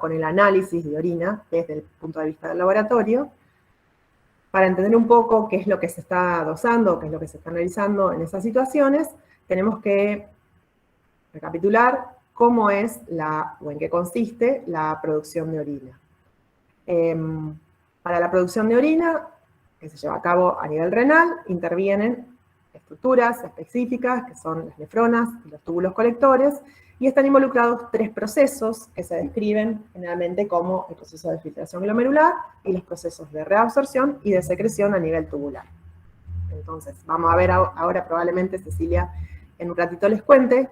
con el análisis de orina desde el punto de vista del laboratorio, para entender un poco qué es lo que se está dosando, qué es lo que se está analizando en esas situaciones, tenemos que recapitular cómo es o en qué consiste la producción de orina. Para la producción de orina, que se lleva a cabo a nivel renal, intervienen estructuras específicas, que son las nefronas y los túbulos colectores, y están involucrados 3 procesos que se describen generalmente como el proceso de filtración glomerular y los procesos de reabsorción y de secreción a nivel tubular. Entonces, vamos a ver ahora, probablemente Cecilia en un ratito les cuente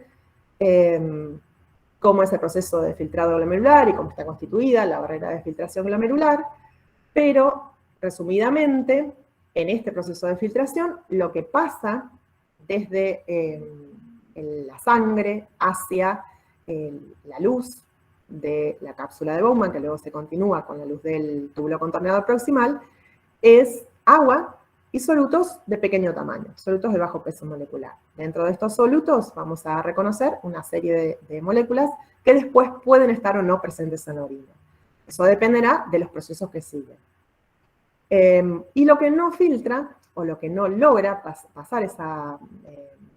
cómo es el proceso de filtrado glomerular y cómo está constituida la barrera de filtración glomerular, pero resumidamente, en este proceso de filtración, lo que pasa desde la sangre hacia la luz de la cápsula de Bowman, que luego se continúa con la luz del túbulo contorneador proximal, es agua y solutos de pequeño tamaño, solutos de bajo peso molecular. Dentro de estos solutos vamos a reconocer una serie de moléculas que después pueden estar o no presentes en la orina. Eso dependerá de los procesos que siguen. Y lo que no filtra, o lo que no logra pasar esa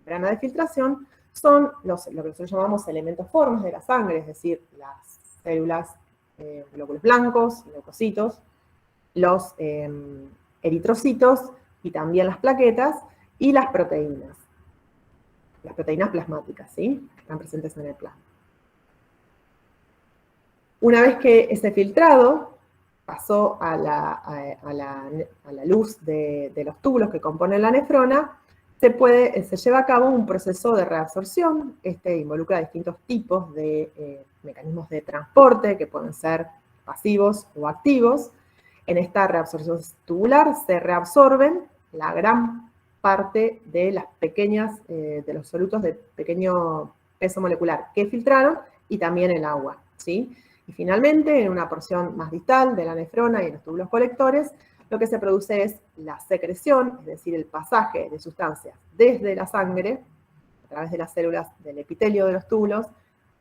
membrana de filtración, son lo que nosotros llamamos elementos formes de la sangre, es decir, las células, glóbulos blancos, leucocitos, los eritrocitos y también las plaquetas y las proteínas plasmáticas, ¿sí? Que están presentes en el plasma. Una vez que ese filtrado pasó a la luz de los túbulos que componen la nefrona, se lleva a cabo un proceso de reabsorción. Este involucra distintos tipos de mecanismos de transporte que pueden ser pasivos o activos. En esta reabsorción tubular se reabsorben la gran parte de de los solutos de pequeño peso molecular que filtraron y también el agua, ¿sí? Y finalmente, en una porción más distal de la nefrona y en los túbulos colectores, lo que se produce es la secreción, es decir, el pasaje de sustancias desde la sangre, a través de las células del epitelio de los túbulos,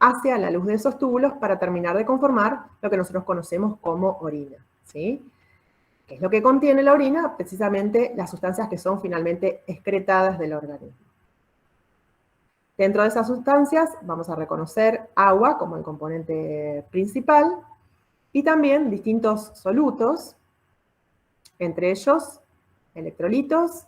hacia la luz de esos túbulos para terminar de conformar lo que nosotros conocemos como orina, ¿sí? ¿Qué es lo que contiene la orina? Precisamente las sustancias que son finalmente excretadas del organismo. Dentro de esas sustancias vamos a reconocer agua como el componente principal y también distintos solutos, entre ellos electrolitos,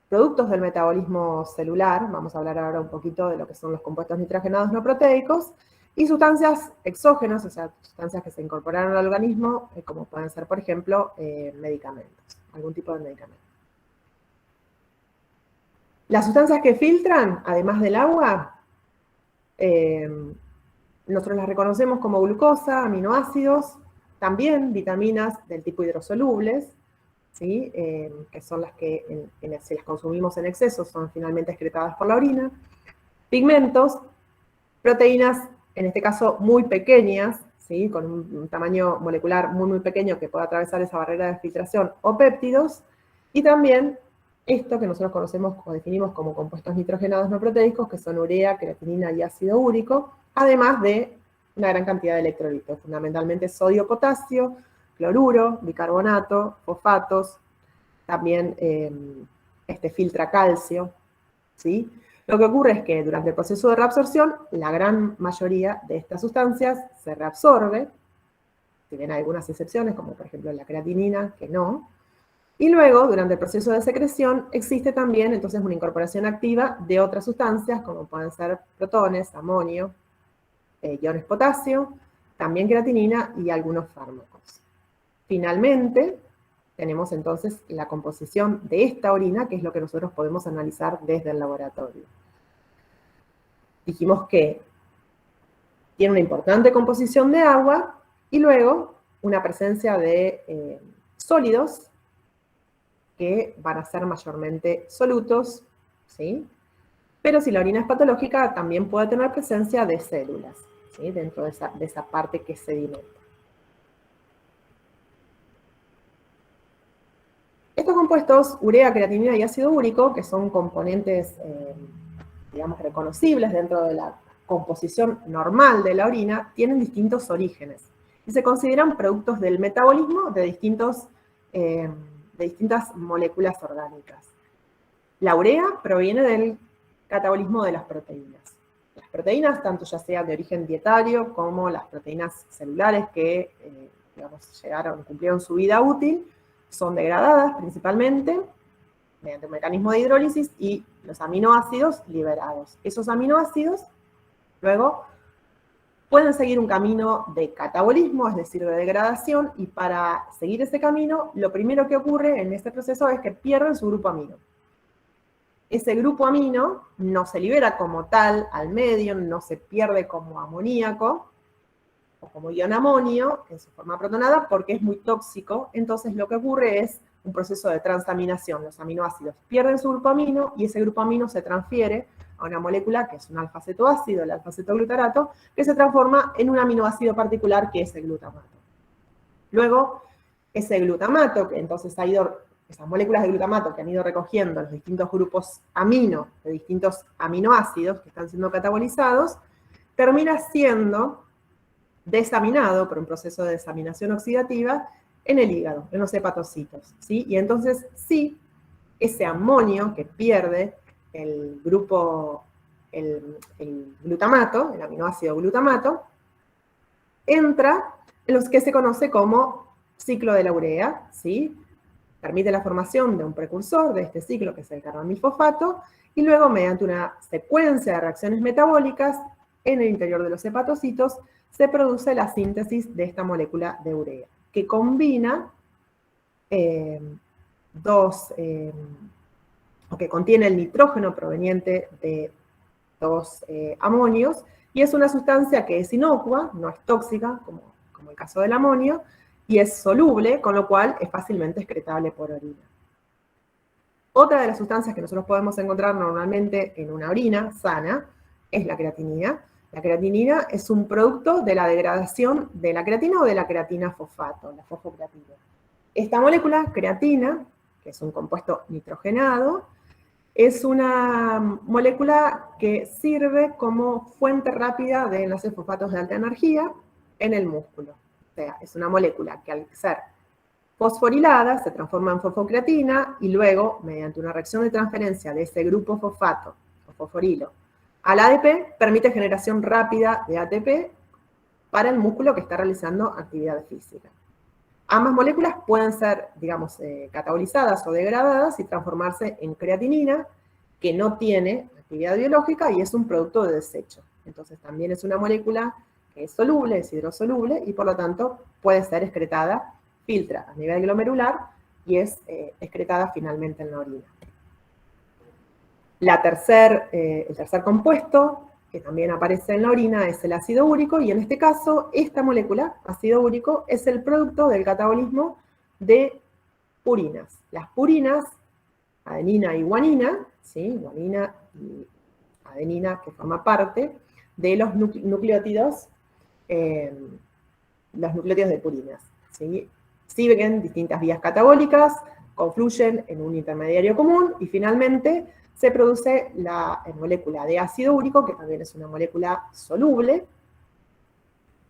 productos del metabolismo celular, vamos a hablar ahora un poquito de lo que son los compuestos nitrogenados no proteicos, y sustancias exógenas, o sea, sustancias que se incorporaron al organismo, como pueden ser, por ejemplo, medicamentos, algún tipo de medicamento. Las sustancias que filtran, además del agua, nosotros las reconocemos como glucosa, aminoácidos, también vitaminas del tipo hidrosolubles, ¿sí? Que son las que, si las consumimos en exceso, son finalmente excretadas por la orina. Pigmentos, proteínas, en este caso muy pequeñas, ¿sí? Con un tamaño molecular muy pequeño que pueda atravesar esa barrera de filtración, o péptidos, y también esto que nosotros conocemos o definimos como compuestos nitrogenados no proteicos, que son urea, creatinina y ácido úrico, además de una gran cantidad de electrolitos, fundamentalmente sodio, potasio, cloruro, bicarbonato, fosfatos, también filtra calcio, ¿sí? Lo que ocurre es que durante el proceso de reabsorción, la gran mayoría de estas sustancias se reabsorbe, si bien hay algunas excepciones, como por ejemplo la creatinina, que no, y luego, durante el proceso de secreción, existe también entonces una incorporación activa de otras sustancias, como pueden ser protones, amonio, iones potasio, también creatinina y algunos fármacos. Finalmente, tenemos entonces la composición de esta orina, que es lo que nosotros podemos analizar desde el laboratorio. Dijimos que tiene una importante composición de agua y luego una presencia de sólidos que van a ser mayormente solutos, ¿sí? Pero si la orina es patológica, también puede tener presencia de células, ¿sí? Dentro de esa parte que es sedimento. Estos compuestos, urea, creatinina y ácido úrico, que son componentes, digamos, reconocibles dentro de la composición normal de la orina tienen distintos orígenes y se consideran productos del metabolismo de distintas moléculas orgánicas. La urea proviene del catabolismo de las proteínas. Las proteínas, tanto ya sea de origen dietario como las proteínas celulares que cumplieron su vida útil, son degradadas principalmente mediante un mecanismo de hidrólisis y los aminoácidos liberados. Esos aminoácidos luego pueden seguir un camino de catabolismo, es decir, de degradación, y para seguir ese camino, lo primero que ocurre en este proceso es que pierden su grupo amino. Ese grupo amino no se libera como tal al medio, no se pierde como amoníaco o como ion amonio en su forma protonada porque es muy tóxico. Entonces lo que ocurre es un proceso de transaminación. Los aminoácidos pierden su grupo amino y ese grupo amino se transfiere a una molécula que es un alfa-cetoácido, el alfa-cetoglutarato, que se transforma en un aminoácido particular que es el glutamato. Luego, ese glutamato, que entonces esas moléculas de glutamato que han ido recogiendo los distintos grupos amino de distintos aminoácidos que están siendo catabolizados, termina siendo desaminado por un proceso de desaminación oxidativa en el hígado, en los hepatocitos, ¿sí? Y entonces sí, ese amonio que pierde el grupo, el glutamato, el aminoácido glutamato, entra en los que se conoce como ciclo de la urea, ¿sí? Permite la formación de un precursor de este ciclo, que es el carbamilfosfato, y luego, mediante una secuencia de reacciones metabólicas en el interior de los hepatocitos, se produce la síntesis de esta molécula de urea, que combina o que contiene el nitrógeno proveniente de dos amonios, y es una sustancia que es inocua, no es tóxica, como el caso del amonio, y es soluble, con lo cual es fácilmente excretable por orina. Otra de las sustancias que nosotros podemos encontrar normalmente en una orina sana es la creatinina. La creatinina es un producto de la degradación de la creatina o de la creatina fosfato, la fosfocreatina. Esta molécula, creatina, que es un compuesto nitrogenado, es una molécula que sirve como fuente rápida de enlaces fosfatos de alta energía en el músculo. O sea, es una molécula que al ser fosforilada se transforma en fosfocreatina y luego, mediante una reacción de transferencia de ese grupo fosfato o fosforilo al ADP, permite generación rápida de ATP para el músculo que está realizando actividad física. Ambas moléculas pueden ser, digamos, catabolizadas o degradadas y transformarse en creatinina, que no tiene actividad biológica y es un producto de desecho. Entonces también es una molécula que es soluble, es hidrosoluble y por lo tanto puede ser excretada, filtra a nivel glomerular y es excretada finalmente en la orina. El tercer compuesto que también aparece en la orina es el ácido úrico, y en este caso, esta molécula, ácido úrico, es el producto del catabolismo de purinas. Las purinas, adenina y guanina, ¿sí? Guanina y adenina, que forma parte de los nucleótidos de purinas, ¿sí? Siguen distintas vías catabólicas, confluyen en un intermediario común y finalmente se produce la molécula de ácido úrico, que también es una molécula soluble,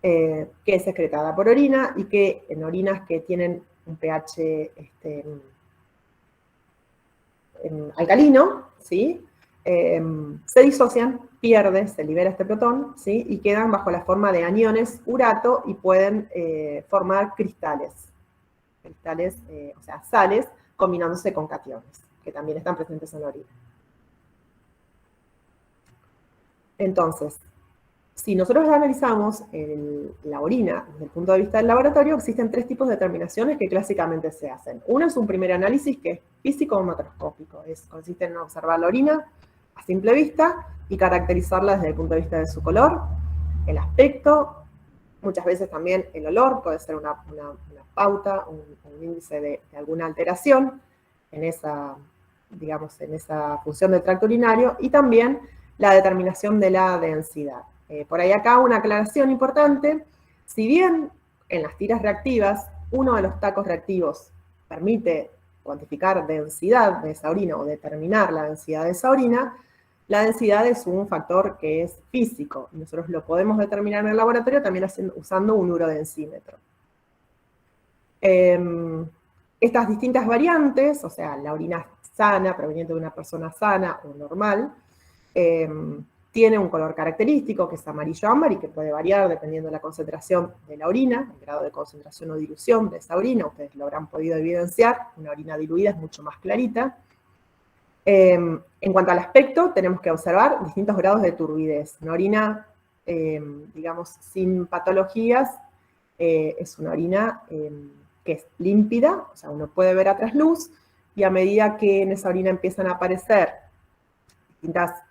que es excretada por orina y que en orinas que tienen un pH alcalino, ¿sí? Se disocian, se libera este protón, ¿sí? Y quedan bajo la forma de aniones urato y pueden formar cristales, o sea, sales, combinándose con cationes, que también están presentes en la orina. Entonces, si nosotros analizamos la orina desde el punto de vista del laboratorio, existen tres tipos de determinaciones que clásicamente se hacen. Uno es un primer análisis que es físico o macroscópico, consiste en observar la orina a simple vista y caracterizarla desde el punto de vista de su color, el aspecto, muchas veces también el olor, puede ser una pauta, un índice de alguna alteración en esa, digamos, en esa función del tracto urinario, y también la determinación de la densidad. Por ahí acá una aclaración importante: si bien en las tiras reactivas uno de los tacos reactivos permite cuantificar densidad de esa orina o determinar la densidad de esa orina, La densidad es un factor que es físico, y nosotros lo podemos determinar en el laboratorio también usando un urodensímetro. Estas distintas variantes, o sea, la orina sana, proveniente de una persona sana o normal, tiene un color característico que es amarillo ámbar y que puede variar dependiendo de la concentración de la orina, el grado de concentración o dilución de esa orina. Ustedes lo habrán podido evidenciar, una orina diluida es mucho más clarita. En cuanto al aspecto, tenemos que observar distintos grados de turbidez. Una orina, digamos, sin patologías, es una orina que es límpida, o sea, uno puede ver a trasluz, y a medida que en esa orina empiezan a aparecer distintas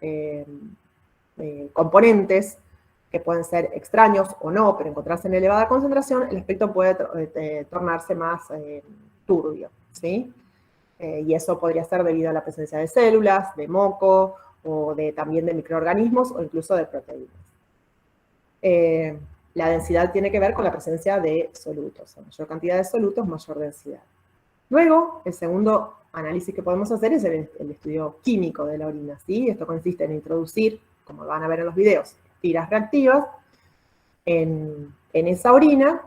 componentes que pueden ser extraños o no, pero encontrarse en elevada concentración, el aspecto puede tornarse más turbio, ¿sí? Y eso podría ser debido a la presencia de células, de moco, o también de microorganismos, o incluso de proteínas. La densidad tiene que ver con la presencia de solutos. A mayor cantidad de solutos, mayor densidad. Luego, el segundo análisis que podemos hacer es el estudio químico de la orina, ¿sí? Esto consiste en introducir, como van a ver en los videos, tiras reactivas en esa orina,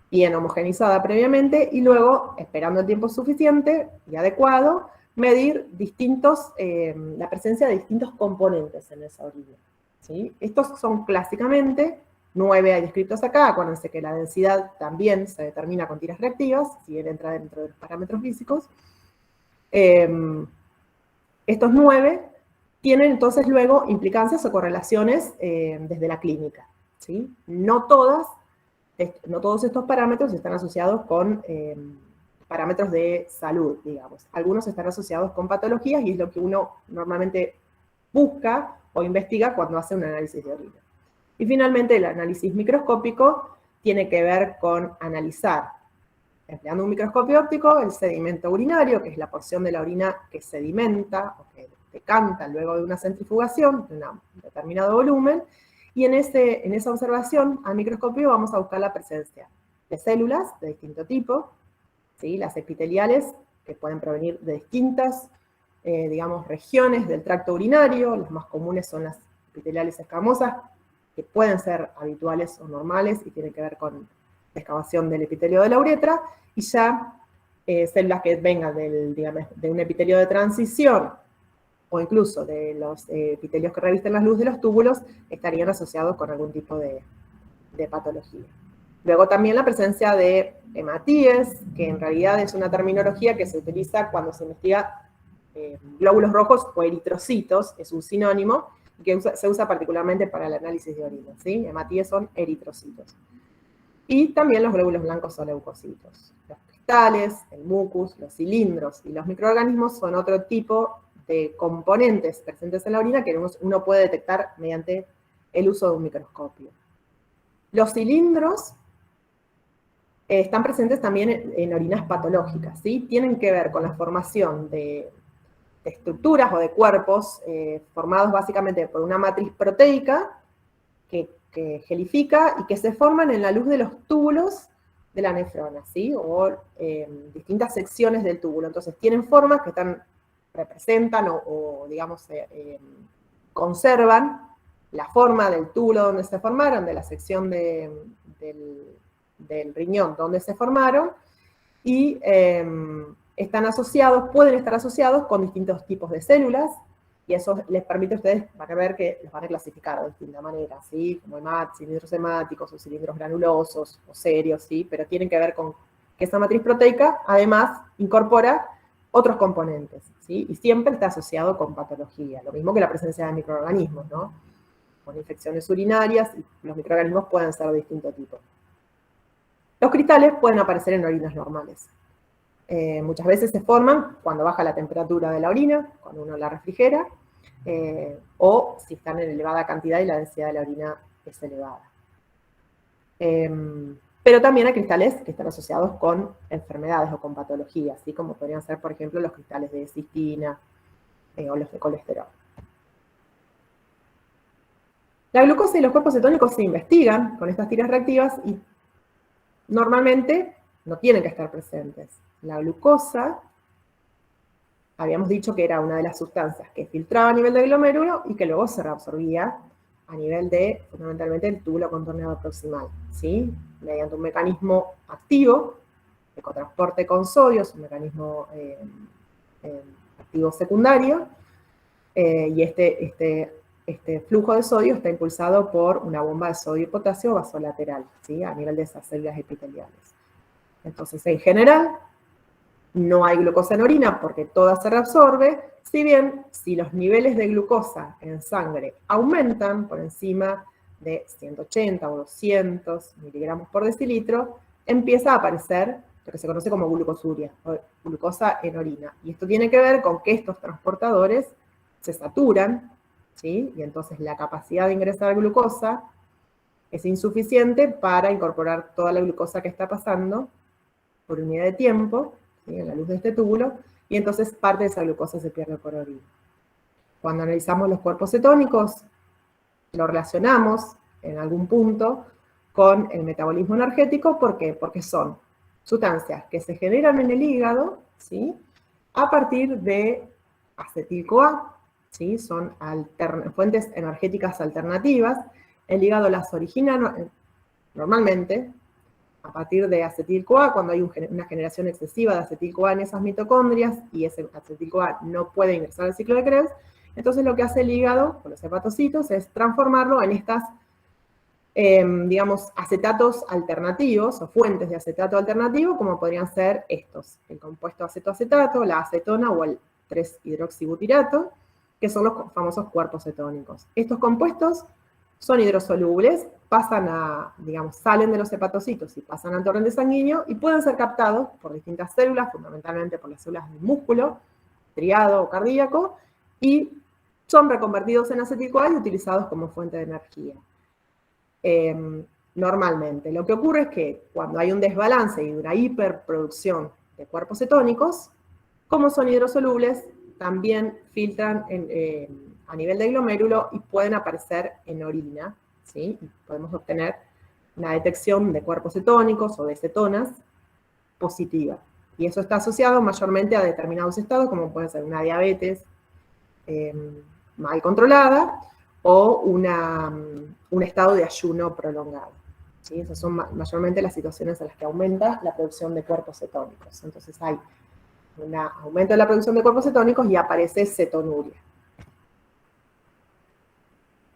bien homogenizada previamente, y luego, esperando el tiempo suficiente y adecuado, medir la presencia de distintos componentes en esa orina, ¿sí? Estos son clásicamente 9 hay descritos acá. Acuérdense que la densidad también se determina con tiras reactivas, si bien entra dentro de los parámetros físicos. Estos 9 tienen entonces luego implicancias o correlaciones desde la clínica, ¿sí? No todos estos parámetros están asociados con parámetros de salud, digamos. Algunos están asociados con patologías y es lo que uno normalmente busca o investiga cuando hace un análisis de orina. Y finalmente el análisis microscópico tiene que ver con analizar, empleando un microscopio óptico, el sedimento urinario, que es la porción de la orina que sedimenta o que decanta luego de una centrifugación de un determinado volumen, y en esa observación al microscopio vamos a buscar la presencia de células de distinto tipo, ¿sí? Las epiteliales, que pueden provenir de distintas, digamos, regiones del tracto urinario. Las más comunes son las epiteliales escamosas, que pueden ser habituales o normales y tienen que ver con la excavación del epitelio de la uretra, y ya células que vengan de un epitelio de transición o incluso de los epitelios que revisten la luz de los túbulos estarían asociados con algún tipo de patología. Luego también la presencia de hematíes, que en realidad es una terminología que se utiliza cuando se investiga glóbulos rojos o eritrocitos, es un sinónimo, que se usa particularmente para el análisis de orina, ¿sí? Hematíes son eritrocitos. Y también los glóbulos blancos o leucocitos. Los cristales, el mucus, los cilindros y los microorganismos son otro tipo de componentes presentes en la orina que uno puede detectar mediante el uso de un microscopio. Los cilindros están presentes también en orinas patológicas, ¿sí? Tienen que ver con la formación de estructuras o de cuerpos formados básicamente por una matriz proteica que gelifica y que se forman en la luz de los túbulos de la nefrona, ¿sí? O distintas secciones del túbulo. Entonces tienen formas que representan o digamos, conservan la forma del túbulo donde se formaron, de la sección del riñón donde se formaron, y pueden estar asociados con distintos tipos de células, y eso les permite a ustedes, van a ver que los van a clasificar de distinta manera, ¿sí? Como cilindros hemáticos o cilindros granulosos o serios, ¿sí? Pero tienen que ver con que esa matriz proteica además incorpora otros componentes, ¿sí? Y siempre está asociado con patología, lo mismo que la presencia de microorganismos, ¿no? Con infecciones urinarias, los microorganismos pueden ser de distinto tipo. Los cristales pueden aparecer en orinas normales. Muchas veces se forman cuando baja la temperatura de la orina, cuando uno la refrigera, o si están en elevada cantidad y la densidad de la orina es elevada. Pero también hay cristales que están asociados con enfermedades o con patologías, ¿sí? Como podrían ser, por ejemplo, los cristales de cistina o los de colesterol. La glucosa y los cuerpos cetónicos se investigan con estas tiras reactivas y normalmente no tienen que estar presentes. La glucosa habíamos dicho que era una de las sustancias que filtraba a nivel del glomérulo y que luego se reabsorbía a nivel de, fundamentalmente, el túbulo contorneado proximal, ¿sí? Mediante un mecanismo activo, de cotransporte con sodio, es un mecanismo activo secundario, y este flujo de sodio está impulsado por una bomba de sodio y potasio vasolateral, ¿sí? A nivel de esas células epiteliales. Entonces, en general, no hay glucosa en orina porque toda se reabsorbe, si bien si los niveles de glucosa en sangre aumentan por encima de 180 o 200 miligramos por decilitro, empieza a aparecer lo que se conoce como glucosuria, o glucosa en orina. Y esto tiene que ver con que estos transportadores se saturan, ¿sí? Y entonces la capacidad de ingresar glucosa es insuficiente para incorporar toda la glucosa que está pasando por unidad de tiempo, ¿sí? En la luz de este túbulo, y entonces parte de esa glucosa se pierde por orina. Cuando analizamos los cuerpos cetónicos, lo relacionamos en algún punto con el metabolismo energético. ¿Por qué? Porque son sustancias que se generan en el hígado, ¿sí? A partir de acetil-CoA, ¿sí? Son fuentes energéticas alternativas. El hígado las origina normalmente a partir de acetil-CoA, cuando hay una generación excesiva de acetil-CoA en esas mitocondrias y ese acetil-CoA no puede ingresar al ciclo de Krebs, entonces lo que hace el hígado con los hepatocitos es transformarlo en estas, digamos, acetatos alternativos o fuentes de acetato alternativo, como podrían ser estos, el compuesto acetoacetato, la acetona o el 3-hidroxibutirato, que son los famosos cuerpos cetónicos. Estos compuestos son hidrosolubles, pasan digamos, salen de los hepatocitos y pasan al torrente sanguíneo y pueden ser captados por distintas células, fundamentalmente por las células del músculo, triado o cardíaco, y son reconvertidos en acetil-CoA y utilizados como fuente de energía. Normalmente, lo que ocurre es que cuando hay un desbalance y una hiperproducción de cuerpos cetónicos, como son hidrosolubles, también filtran a nivel del glomérulo y pueden aparecer en orina, ¿sí? Y podemos obtener una detección de cuerpos cetónicos o de cetonas positiva. Y eso está asociado mayormente a determinados estados, como puede ser una diabetes mal controlada o un estado de ayuno prolongado, ¿sí? Esas son mayormente las situaciones en las que aumenta la producción de cuerpos cetónicos. Entonces hay un aumento de la producción de cuerpos cetónicos y aparece cetonuria.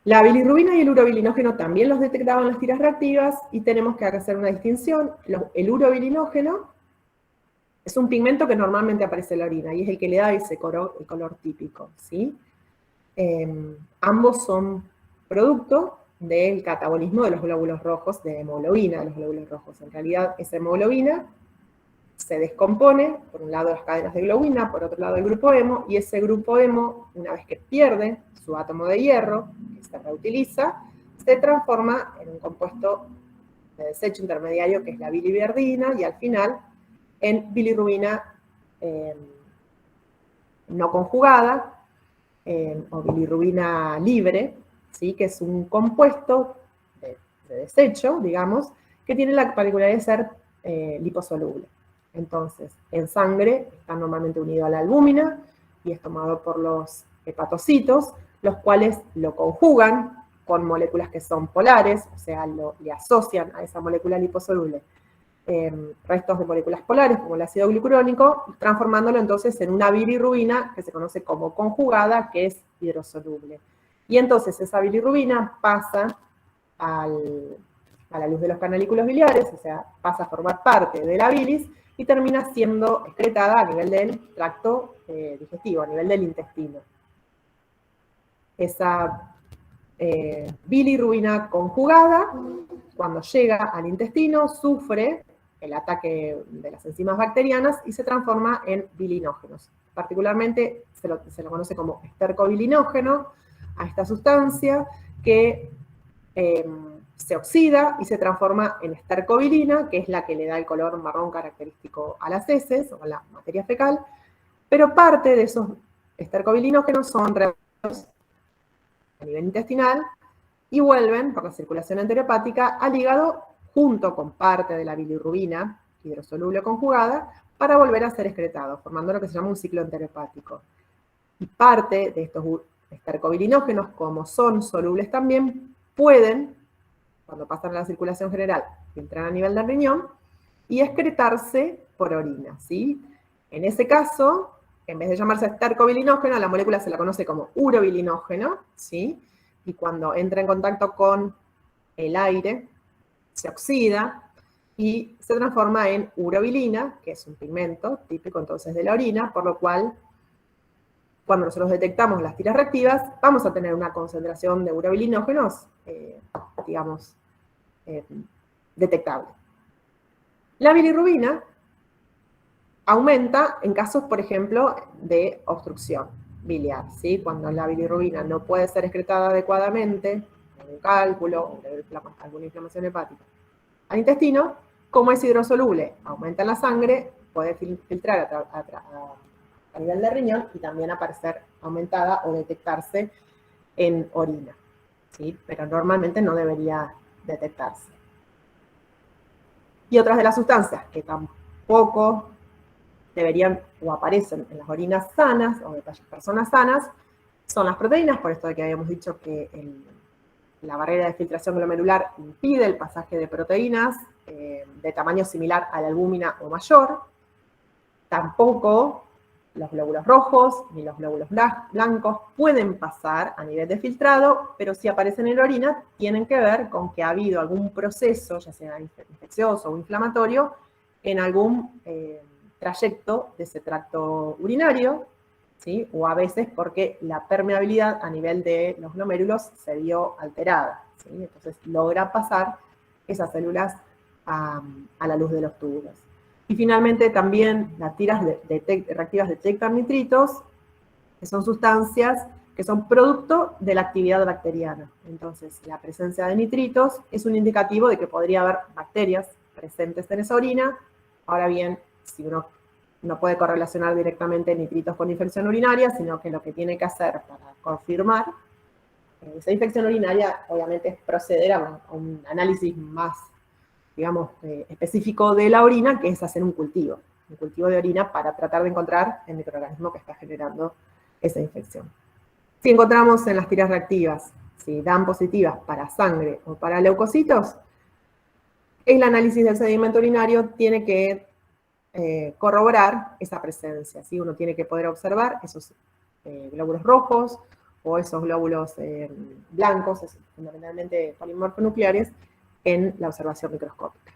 La bilirrubina y el urobilinógeno también los detectaban las tiras reactivas y tenemos que hacer una distinción. El urobilinógeno es un pigmento que normalmente aparece en la orina y es el que le da ese color típico, ¿sí? Ambos son producto del catabolismo de los glóbulos rojos, de hemoglobina de los glóbulos rojos. En realidad, esa hemoglobina se descompone, por un lado las cadenas de globina, por otro lado el grupo hemo, y ese grupo hemo, una vez que pierde su átomo de hierro, que se reutiliza, se transforma en un compuesto de desecho intermediario que es la biliverdina, y al final en bilirrubina no conjugada, o bilirrubina libre, ¿sí? Que es un compuesto de desecho, digamos, que tiene la particularidad de ser liposoluble. Entonces, en sangre está normalmente unido a la albúmina y es tomado por los hepatocitos, los cuales lo conjugan con moléculas que son polares, o sea, le asocian a esa molécula liposoluble restos de moléculas polares, como el ácido glucurónico, transformándolo entonces en una bilirrubina que se conoce como conjugada, que es hidrosoluble. Y entonces esa bilirrubina pasa a la luz de los canalículos biliares, o sea, pasa a formar parte de la bilis y termina siendo excretada a nivel del tracto digestivo, a nivel del intestino. Esa bilirrubina conjugada, cuando llega al intestino, sufre el ataque de las enzimas bacterianas y se transforma en bilinógenos. Particularmente se lo conoce como estercobilinógeno a esta sustancia que se oxida y se transforma en estercobilina, que es la que le da el color marrón característico a las heces o a la materia fecal, pero parte de esos estercobilinógenos son reabsorbidos a nivel intestinal y vuelven por la circulación enterohepática al hígado junto con parte de la bilirrubina hidrosoluble conjugada para volver a ser excretado, formando lo que se llama un ciclo enterohepático. Y parte de estos estercobilinógenos, como son solubles también, pueden, cuando pasan a la circulación general, filtrar a nivel del riñón y excretarse por orina, ¿sí? En ese caso, en vez de llamarse estercobilinógeno, la molécula se la conoce como urobilinógeno, ¿sí? Y cuando entra en contacto con el aire, se oxida y se transforma en urobilina, que es un pigmento típico entonces de la orina, por lo cual, cuando nosotros detectamos las tiras reactivas, vamos a tener una concentración de urobilinógenos, digamos, detectable. La bilirrubina aumenta en casos, por ejemplo, de obstrucción biliar, ¿sí? Cuando la bilirrubina no puede ser excretada adecuadamente, un cálculo o alguna inflamación hepática al intestino, como es hidrosoluble, aumenta en la sangre, puede filtrar a nivel de riñón y también aparecer aumentada o detectarse en orina, ¿sí? Pero normalmente no debería detectarse. Y otras de las sustancias que tampoco deberían o aparecen en las orinas sanas o de personas sanas son las proteínas, por esto de que habíamos dicho que la barrera de filtración glomerular impide el pasaje de proteínas de tamaño similar a la albúmina o mayor. Tampoco los glóbulos rojos ni los glóbulos blancos pueden pasar a nivel de filtrado, pero si aparecen en la orina tienen que ver con que ha habido algún proceso, ya sea infeccioso o inflamatorio, en algún trayecto de ese tracto urinario, ¿sí? O a veces porque la permeabilidad a nivel de los glomérulos se vio alterada, ¿sí? Entonces logra pasar esas células a la luz de los túbulos. Y finalmente también las tiras reactivas detectan nitritos, que son sustancias que son producto de la actividad bacteriana. Entonces, la presencia de nitritos es un indicativo de que podría haber bacterias presentes en esa orina. Ahora bien, si uno no puede correlacionar directamente nitritos con infección urinaria, sino que lo que tiene que hacer para confirmar esa infección urinaria, obviamente, es proceder a un análisis más, digamos, específico de la orina, que es hacer un cultivo de orina para tratar de encontrar el microorganismo que está generando esa infección. Si encontramos en las tiras reactivas, si dan positivas para sangre o para leucocitos, el análisis del sedimento urinario tiene que corroborar esa presencia, ¿sí? Uno tiene que poder observar esos glóbulos rojos o esos glóbulos blancos, fundamentalmente polimorfonucleares, en la observación microscópica.